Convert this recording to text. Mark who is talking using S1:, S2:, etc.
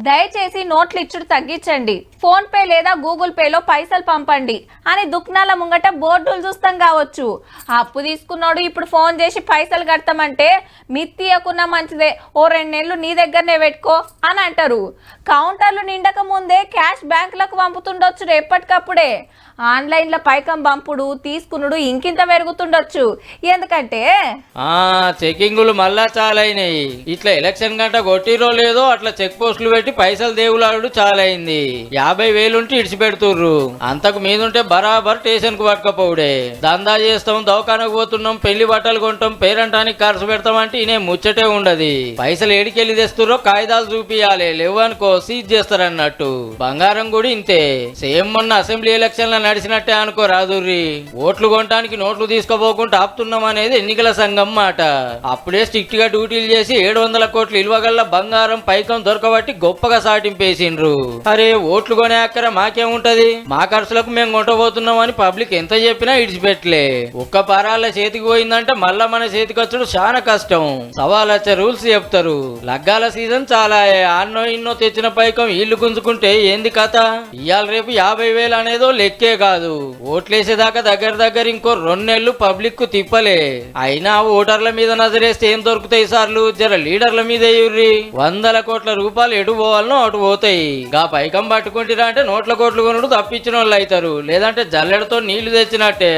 S1: దయచేసి నోట్లు ఇచ్చుడు తగ్గించండి, ఫోన్ పే లేదా గూగుల్ పేలో పైసలు పంపండి అని దుకాణాల ముంగట బోర్డులు చూస్తాం కావచ్చు. అప్పు తీసుకున్నాడు ఇప్పుడు ఫోన్ చేసి పైసలు కడతామంటే మిత్తియకున్నా మంచిదే, ఓ 2 నెలలు నీ దగ్గరనే పెట్టుకో అని అంటారు. కౌంటర్లు నిండక ముందే క్యాష్ బ్యాంకులకు పంపుతుండొచ్చు ఎప్పటికప్పుడే. ఆన్లైన్లో పైకం పంపుడు తీసుకునుడు ఇంకింత పెరుగుతుండొచ్చు. ఎందుకంటే
S2: చెకింగులు మళ్ళా చాలైనాయి. ఇట్లా ఎలక్షన్ గంట కొట్టిరో లేదో అట్లా చెక్ పోస్టులు పెట్టి పైసలు దేవులాడు చాలైంది. 50,000 ఉంటే ఇడిచిపెడుతుర్రు. అంతకు మీదుంటే బరాబర్ స్టేషన్ కు పట్టుకపోవుడే. దందా చేస్తాం, దవాఖానకు పోతున్నాం, పెళ్లి బట్టలు కొంటాం, పేరంటానికి ఖర్చు పెడతాం అంటే ఇనే ముచ్చటే ఉండదు. పైసలు ఏడికెళ్ళి తెస్తుర్రో కాగితాలు చూపియాలి, లేవనుకో సీజ్ చేస్తారన్నట్టు. బంగారం కూడా ఇంతే. సేమ్ మొన్న అసెంబ్లీ ఎలక్షన్ నడిచినట్టే అనుకో రాదుర్రి. ఓట్లు కొనడానికి నోట్లు తీసుకోపోకుండా ఆపుతున్నాం అనేది ఎన్నికల సంఘం మాట. అప్పుడే స్ట్రిక్ట్ గా డ్యూటీలు చేసి 700 కోట్లు ఇలువగల్ల బంగారం పైకం దొరకబట్టి గొప్పగా సాటింపేసిండ్రు. అరే ఓట్లు కొనే అక్కర మాకేముంటది, మా ఖర్చులకు మేము కొంటబోతున్నాం అని పబ్లిక్ ఎంత చెప్పినా ఇడిచిపెట్టలే. ఒక్క పరాల చేతికి పోయిందంటే మళ్ళా మన చేతికి వచ్చుడు చాలా కష్టం. 1.25 రూల్స్ చెప్తారు. లగ్గాల సీజన్ చాలా, అన్నో ఇన్నో తెచ్చిన పైకం ఇల్లు గుంజుకుంటే ఏంది కథ. ఇవాళ రేపు 50,000 అనేదో లెక్కే కాదు. ఓట్లేసేదాకా దగ్గర ఇంకో 2 నెలలు పబ్లిక్ కు తిప్పలే. అయినా ఓటర్ల మీద నజరేస్తే ఏం దొరుకుతాయి సార్లు, జర లీడర్ల మీద ఎయుర్రి. 100 కోట్ల రూపాయలు ఎటు పోవాలనో అటు పోతాయి. గా పైకం పట్టుకుంటారా అంటే నోట్ల కోట్లు కొనుడు తప్పించిన వాళ్ళు అవుతారు, లేదంటే జల్లెడతో నీళ్లు తెచ్చినట్టే.